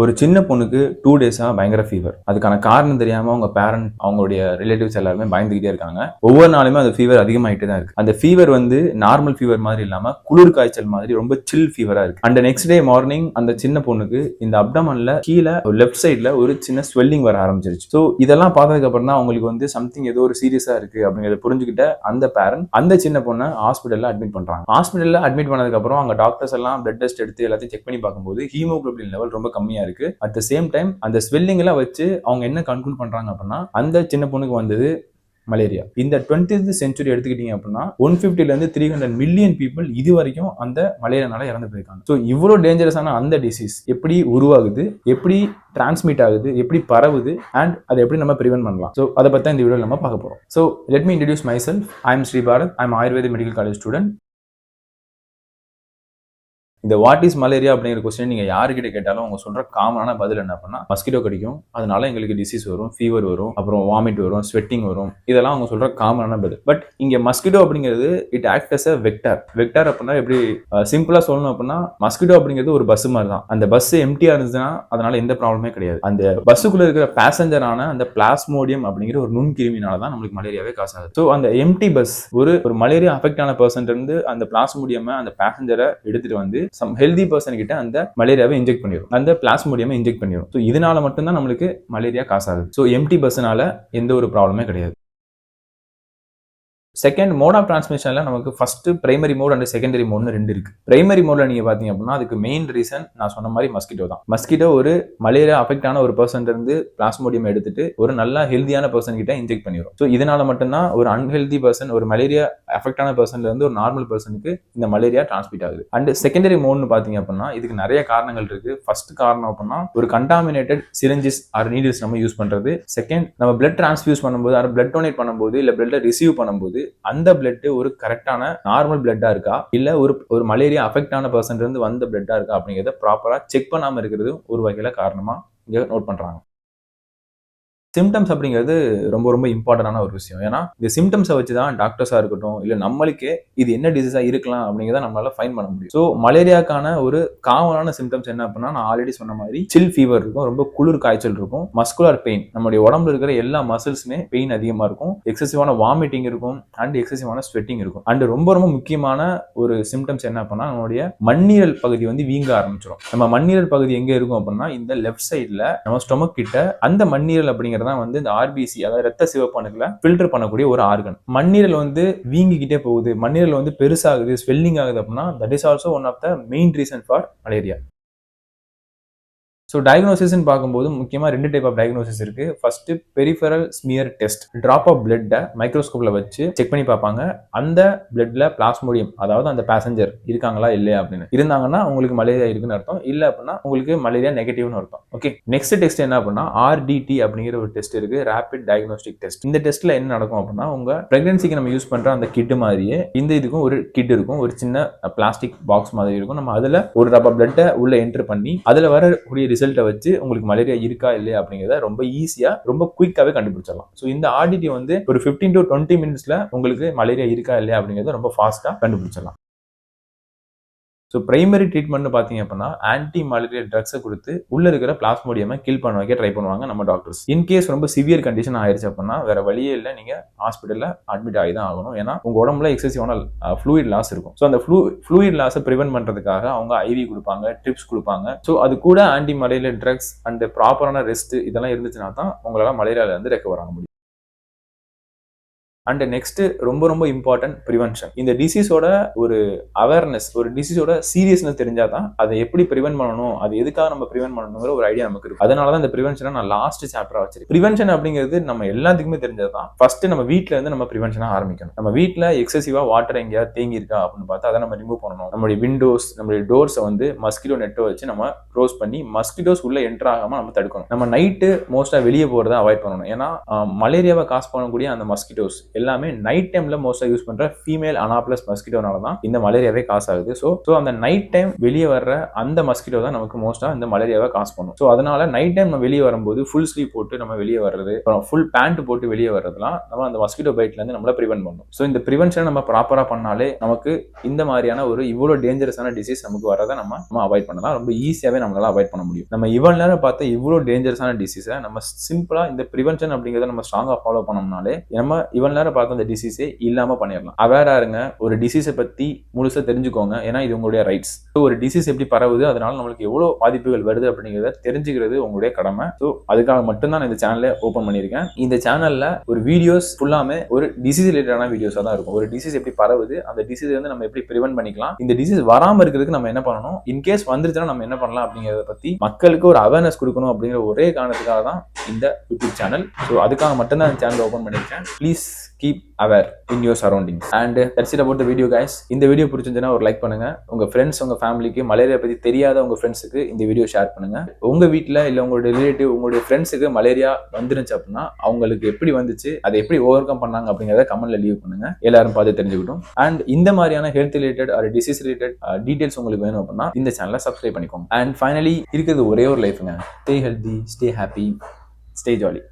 ஒரு சின்ன பொண்ணுக்கு 2 டேஸா பயங்கர ஃபீவர். அதுக்கான காரணம் தெரியாம அவங்க பேரண்ட், அவங்களுடைய ரிலேட்டிவ்ஸ் எல்லாருமே பயந்துகிட்டே இருக்காங்க. ஒவ்வொரு நாளுமே அந்த ஃபீவர் அதிகமாயிட்டே தான் இருக்கு. அந்த ஃபீவர் வந்து நார்மல் ஃபீவர் மாதிரி இல்லாம குளிர் காய்ச்சல் மாதிரி ரொம்ப சில் ஃபீவரா இருக்கு. அண்ட் நெக்ஸ்ட் டே மார்னிங் அந்த சின்ன பொண்ணுக்கு இந்த அப்டமன்ல கீழே லெஃப்ட் சைட்ல ஒரு சின்ன ஸ்வெல்லிங் வர ஆரம்பிச்சிருச்சு. ஸோ இதெல்லாம் பார்த்ததுக்கு அப்புறம் தான் அவங்களுக்கு வந்து சம்திங் ஏதோ ஒரு சீரியஸா இருக்கு அப்படிங்கறத புரிஞ்சுக்கிட்ட அந்த பேரண்ட் அந்த சின்ன பொண்ணை ஹாஸ்பிட்டல்ல அட்மிட் பண்றாங்க. ஹாஸ்பிட்டல்ல அட்மிட் பண்ணதுக்கு அப்புறம் அவங்க டாக்டர்ஸ் எல்லாம் பிளட் டெஸ்ட் எடுத்து எல்லாத்தையும் செக் பண்ணி பார்க்கும்போது ஹீமோகுளோபின் லெவல் ரொம்ப கம்மியா இருக்கு. அட் த சேம் டைம் அந்த ஸ்வெல்லிங் எல்லாம் வச்சு அவங்க என்ன கன்க்ளூட் பண்றாங்க அப்படின்னா அந்த சின்ன பொண்ணுக்கு வந்தது மலேரியா. இந்த 20th செஞ்சுரி எடுத்துக்கிட்டீங்க அப்படின்னா 150 இருந்து 300 மில்லியன் பீப்புள் இது வரைக்கும் அந்த மலேரியானால இறந்து போயிருக்காங்க. ஸோ இவ்வளோ டேஞ்சரஸான அந்த டிசீஸ் எப்படி உருவாகுது, எப்படி டிரான்ஸ்மிட் ஆகுது, எப்படி பரவுது, அண்ட் அதை எப்படி நம்ம ப்ரிவென்ட் பண்ணலாம். ஸோ அதை பற்றி இந்த வீடியோவில் நம்ம பார்க்க போகிறோம். So let me introduce myself. I am Shri Bharat. I am Ayurveda medical college student. இந்த வாட் இஸ் மலேரியா அப்படிங்கிற கொஸ்டின் நீங்க யாருக்கிட்ட கேட்டாலும் அவங்க சொல்ற காமனான பதில் என்ன பண்ணா மஸ்கிட்டோ கடிக்கும், அதனால எங்களுக்கு டிசீஸ் வரும், ஃபீவர் வரும், அப்புறம் வாமிட் வரும், ஸ்வெட்டிங் வரும், இதெல்லாம் அவங்க சொல்ற காமனான பதில். பட் இங்க மஸ்கிட்டோ அப்படிங்கிறது it act as a vector. Vector அப்படின்னா எப்படி சிம்பிளா சொல்லணும் அப்படின்னா மஸ்கிட்டோ அப்படிங்கிறது ஒரு பஸ் மாதிரி தான். அந்த பஸ் எம்டியா இருந்துச்சுன்னா அதனால எந்த ப்ராப்ளமே கிடையாது. அந்த பஸ்ஸுக்குள்ள இருக்கிற பேசஞ்சரான அந்த பிளாஸ்மோடியம் அப்படிங்கிற ஒரு நுண்கிருமினால தான் நம்மளுக்கு மலேரியாவே காசு ஆகுது. ஸோ அந்த எம்டி பஸ் ஒரு மலேரியா அஃபெக்ட் ஆன பர்சன் இருந்து அந்த பிளாஸ்மோடியம் அந்த பேசஞ்சரை எடுத்துட்டு வந்து சம் ஹெல்தி பர்சன் கிட்ட அந்த மலேரியாவை இன்ஜெக்ட் பண்ணிடும், அந்த பிளாஸ்மோடியம் இன்ஜெக்ட் பண்ணிடும். ஸோ இதனால மட்டும்தான் நம்மளுக்கு மலேரியா காசு ஆகுது. ஸோ எம்டி பஸ்னால எந்த ஒரு ப்ராப்ளமே கிடையாது. செகண்ட் மோட் ஆஃப் டிரான்ஸ்மிஷன்ல நமக்கு first primary mode and secondary மோட்னு ரெண்டு இருக்கு. பிரைமரி மோட்ல நீங்க பாத்தீங்க அப்படின்னா அதுக்கு மெயின் ரீசன் நான் சொன்ன மாதிரி மஸ்கிட்டோ தான். மஸ்கிட்டோ ஒரு மலேரியா அஃபெக்ட் ஆன ஒரு பர்சன் இருந்து பிளாஸ்மோடியம் எடுத்துட்டு ஒரு நல்ல ஹெல்தியான பர்சன் கிட்ட இன்ஜெக்ட் பண்ணிடும். ஸோ இதனால மட்டும்தான் ஒரு அன்ஹெல்தி பர்சன், ஒரு மலேரியா அஃபெக்ட் ஆன பர்சன்ல இருந்து ஒரு நார்மல் பர்சனுக்கு இந்த மலேரியா டிரான்ஸ்மிட் ஆகுது. அண்ட் செகண்டரி மோட்னு பாத்தீங்க அப்படின்னா இதுக்கு நிறைய காரணங்கள் இருக்கு. ஃபர்ஸ்ட் காரணம் அப்படின்னா ஒரு கண்டாமினேட்டட் சிரிஞ்சஸ் ஆர் நீடில்ஸ் நம்ம யூஸ் பண்றது. செகண்ட், நம்ம பிளட் டிரான்ஸ்ஃபியூஸ் பண்ணும்போது ஆர் பிளட் டொனேட் பண்ணும்போது இல்ல பிளட் ரிசீவ் பண்ணும்போது அந்த பிளட் ஒரு கரெக்டான நார்மல் பிளட்டா இருக்கா இல்ல ஒரு மலேரியா அஃபெக்ட் ஆன பர்சன் இருந்து வந்த பிளட்டா இருக்கா அப்படிங்கறத ப்ராப்பரா செக் பண்ணாம இருக்கிறது ஒரு வகையில காரணமா இங்க நோட் பண்றாங்க. சிம்டம்ஸ் அப்படிங்கிறது ரொம்ப ரொம்ப இம்பார்ட்டன்டான ஒரு விஷயம். ஏன்னா இந்த சிம்டம்ஸை வச்சு தான் டாக்டர்ஸா இருக்கட்டும் இல்ல நம்மளுக்கே இது என்ன டிசீஸா இருக்கலாம் அப்படிங்கிறத நம்மளால ஃபைன் பண்ண முடியும். ஸோ மலேரியாக்கான ஒரு காமனான சிம்டம்ஸ் என்ன அப்படின்னா நான் ஆல்ரெடி சொன்ன மாதிரி சில் ஃபீவர் இருக்கும், ரொம்ப குளிர் காய்ச்சல் இருக்கும், மஸ்குலர் பெயின், நம்மளுடைய உடம்புல இருக்கிற எல்லா மசில்ஸுமே பெயின் அதிகமா இருக்கும், எக்ஸசிவான வாமிட்டிங் இருக்கும், அண்ட் எக்ஸசிவான ஸ்வெட்டிங் இருக்கும். அண்ட் ரொம்ப ரொம்ப முக்கியமான ஒரு சிம்டம்ஸ் என்ன அப்படின்னா நம்மளுடைய மண்ணீரல் பகுதி வந்து வீங்க ஆரம்பிச்சிடும். நம்ம மண்ணீரல் பகுதி எங்க இருக்கும் அப்படின்னா இந்த லெஃப்ட் சைட்ல நம்ம ஸ்டொமக் கிட்ட அந்த மண்ணீரல் அப்படிங்கிற தான் வந்து இந்த ஆர்பிசி அதாவது ரத்த சிவப்பு அணுக்களை ஃபில்டர் பண்ணக்கூடிய ஒரு ஆர்கன். மண்ணீரல் வந்து வீங்கிக்கிட்டே போகுது, மண்ணீரல் வந்து பெருசாகுது, ஸ்வெல்லிங் ஆகுது அப்படின்னா that is also one of the main reason for malaria. So டயக்னோசிஸ்ன்னு பார்க்கும்போது முக்கியமாக ரெண்டு டைப் ஆஃப் டயக்னோசிஸ் இருக்கு. First peripheral smear test. Drop of பிளட்டை மைக்ரோஸ்கோப்ல வச்சு செக் பண்ணி பார்ப்பாங்க அந்த பிளட்ல பிளாஸ்மோடியம் அதாவது அந்த பேசஞ்சர் இருக்காங்களா இல்லையா அப்படின்னு. இருந்தாங்கன்னா உங்களுக்கு மலேரியா இருக்குன்னு அர்த்தம், இல்லை அப்படின்னா உங்களுக்கு மலேரியா நெகட்டிவ்னு அர்த்தம். ஓகே, நெக்ஸ்ட் டெஸ்ட் என்ன அப்படின்னா RDT அப்படிங்கிற ஒரு டெஸ்ட் இருக்கு, ரேபிட் டயக்னோஸ்டிக் டெஸ்ட். இந்த டெஸ்ட்ல என்ன நடக்கும் அப்படின்னா உங்க பிரெக்னன்சிக்கு நம்ம யூஸ் பண்ற அந்த கிட் மாதிரியே இந்த இதுக்கும் ஒரு கிட் இருக்கும், ஒரு சின்ன பிளாஸ்டிக் பாக்ஸ் மாதிரி இருக்கும். நம்ம அதுல ஒரு ரப்பர் பிளட்டை உள்ள என்டர் பண்ணி அதுல வரக்கூடிய ரிசல்ட்டை வச்சு உங்களுக்கு மலேரியா இருக்கா இல்லையா அப்படிங்கிறத ரொம்ப ஈஸியா ரொம்ப குயிக்காவே கண்டுபிடிச்சிடலாம். ஸோ இந்த RDT வந்து ஒரு 15 to 20 மினிட்ஸ்ல உங்களுக்கு மலேரியா இருக்கா இல்லையா அப்படிங்கிறத ரொம்ப ஃபாஸ்டா கண்டுபிடிச்சிடலாம். ஸோ பிரைமரி ட்ரீட்மெண்ட் பார்த்தீங்க அப்படின்னா ஆன்டி மலேரியா ட்ரக்ஸை கொடுத்து உள்ள இருக்கிற பிளாஸ்மோடியமை கில் பண்ண வைக்க ட்ரை பண்ணுவாங்க நம்ம டாக்டர்ஸ். இன்கேஸ் ரொம்ப சிவியர் கண்டிஷன் ஆயிடுச்சு அப்படின்னா வேற வழியே இல்லை, நீங்க ஹாஸ்பிட்டல்ல அட்மிட் ஆகி தான் ஆகணும். ஏன்னா உங்க உடம்புல எக்ஸசிவான ஃப்ளூயிட் லாஸ் இருக்கும். ஸோ அந்த ஃப்ளூயிட் லாஸை ப்ரிவென்ட் பண்றதுக்காக அவங்க IV கொடுப்பாங்க, ட்ரிப்ஸ் கொடுப்பாங்க. ஸோ அது கூட ஆன்டி மலேரியா ட்ரக்ஸ் அண்ட் ப்ராப்பரான ரெஸ்ட் இதெல்லாம் இருந்துச்சுன்னா தான் உங்களால மலேரியால இருந்து ரெக்கவர் ஆக முடியும். அண்ட் நெக்ஸ்ட் ரொம்ப ரொம்ப இம்பார்ட்டன்ட் ப்ரிவென்ஷன். இந்த டிசீஸோட ஒரு அவேர்னஸ், ஒரு டிசீஸோட சீரியஸ்னஸ் தெரிஞ்சாதான் அதை எப்படி ப்ரிவென்ட் பண்ணணும், அது எதுக்காக நம்ம ப்ரிவென்ட் பண்ணணுங்கிற ஒரு ஐடியா நமக்கு இருக்கு. அதனாலதான் இந்த ப்ரிவென்ஷனை நான் லாஸ்ட் சாப்டரா வச்சிருக்கேன். ப்ரிவென்ஷன் அப்படிங்கிறது நம்ம எல்லாத்துக்குமே தெரிஞ்சதுதான். ஃபர்ஸ்ட் நம்ம வீட்ல இருந்து நம்ம ப்ரிவென்ஷனா ஆரம்பிக்கணும். நம்ம வீட்ல எக்ஸசிவா வாட்டர் எங்கேயாவது தேங்கி இருக்கா அப்படின்னு பார்த்தா அதை நம்ம ரிமூவ் பண்ணணும். நம்மளுடைய விண்டோஸ், நம்மளுடைய டோர்ஸை வந்து மஸ்கிட்டோ நெட்டை வச்சு நம்ம க்ளோஸ் பண்ணி மஸ்கிட்டோஸ் உள்ள என்டர் ஆகாம நம்ம தடுக்கணும். நம்ம நைட்டு மோஸ்டா வெளியே போறதை அவாய்ட் பண்ணணும். ஏன்னா மலேரியாவை காஸ் பண்ணக்கூடிய அந்த மஸ்கிட்டோஸ் எல்லாமே நைட் டைம்ல மோஸ்டா யூஸ் பண்ற ஃபீமேல் அனாப்லஸ் மஸ்கிட்டோனால தான் இந்த மலேரியாவே காசு ஆகுது. ஸோ அந்த நைட் டைம் வெளியே வர்ற அந்த மஸ்கிட்டோ தான் நமக்கு மோஸ்டா இந்த மலேரியாவை காசு பண்ணும். ஸோ அதனால நைட் டைம் நம்ம வெளியே வரும்போது ஃபுல் ஸ்லீவ் போட்டு நம்ம வெளியே வர்றது, அப்புறம் ஃபுல் பேண்ட் போட்டு வெளியே வர்றதுலாம் நம்ம அந்த மஸ்கிட்டோ பைட்ல இருந்து நம்மள ப்ரிவென்ட் பண்ணும். ஸோ இந்த ப்ரிவென்ஷன் நம்ம ப்ராப்பரா பண்ணாலே நமக்கு இந்த மாதிரியான ஒரு இவ்வளோ டேஞ்சரஸான டிசீஸ் நமக்கு வரதை நம்ம அவாய்ட் பண்ணலாம். ரொம்ப ஈஸியாவே நம்மளால அவாய்ட் பண்ண முடியும். நம்ம இவ்வளவு நேரம் பார்த்த இவ்வளோ டேஞ்சரஸான டிசீஸை நம்ம சிம்பிளா இந்த ப்ரிவென்ஷன் அப்படிங்கிறத நம்ம ஸ்ட்ராங்கா ஃபாலோ பண்ணோம்னாலே நம்ம இவ்வளவு நேரம் பார்த்த அந்த டிசீஸே இல்லாம பண்ணிடலாம். அவேரா இருங்க, ஒரு டிசீஸை பத்தி முழுசா தெரிஞ்சுக்கோங்க. ஏன்னா இது உங்களுடைய ரைட்ஸ். ஒரு டிசீஸ் எப்படி பரவுது, அதனால நம்மளுக்கு எவ்வளவு பாதிப்புகள் வருது அப்படிங்கிறத தெரிஞ்சுக்கிறது உங்களுடைய கடமை. ஸோ அதுக்காக மட்டும்தான் நான் இந்த சேனலை ஓப்பன் பண்ணியிருக்கேன். இந்த சேனல்ல ஒரு வீடியோஸ் ஃபுல்லாமே ஒரு டிசீஸ் ரிலேட்டடான வீடியோஸா தான் இருக்கும். ஒரு டிசீஸ் எப்படி பரவுது, அந்த டிசீஸ் வந்து நம்ம எப்படி ப்ரிவென்ட் பண்ணிக்கலாம், இந்த டிசீஸ் வராம இருக்கிறதுக்கு நம்ம என்ன பண்ணணும், இன்கேஸ் வந்துருச்சுன்னா நம்ம என்ன பண்ணலாம் அப்படிங்கிறத பத்தி மக்களுக்கு ஒரு அவேர்னஸ் கொடுக்கணும் அப்படிங்கிற ஒரே காரணத்துக்காக தான் இந்த யூடியூப் சேனல். ஸோ அதுக்காக மட்டும்தான் இந்த சேனல் ஓப்பன் பண்ணியிருக்கேன். Please keep aware in your surroundings and that's it about the video guys. இந்த வீடியோ பிடிச்சிருந்தா ஒரு லைக் பண்ணுங்க. உங்க ஃப்ரெண்ட்ஸ் உங்க ஃபேமிலிக்கு மலேரியா பத்தி தெரியாத உங்க ஃப்ரெண்ட்ஸுக்கு இந்த வீடியோ ஷேர் பண்ணுங்க. உங்க வீட்ல இல்ல உங்களுடைய ரிலேட்டிவ் உங்களுடைய ஃப்ரெண்ட்ஸுக்கு மலேரியா வந்துருச்சு அப்படின்னா அவங்களுக்கு எப்படி வந்துச்சு, அதை எப்படி ஓவர் கம் பண்ணாங்க அப்படிங்கறத கமெண்ட்ல லீவ் பண்ணுங்க. எல்லாரும் பார்த்து தெரிஞ்சுக்கிட்டோம். அண்ட் இந்த மாதிரியான health related R disease related details உங்களுக்கு வேணும் அப்படின்னா இந்த சேனலை சப்ஸ்கிரைப் பண்ணிக்கோங்க. அண்ட் ஃபைனலி இருக்கிறது ஒரே ஒரு லைஃப்ங்க. Stay healthy, stay happy, stay jolly.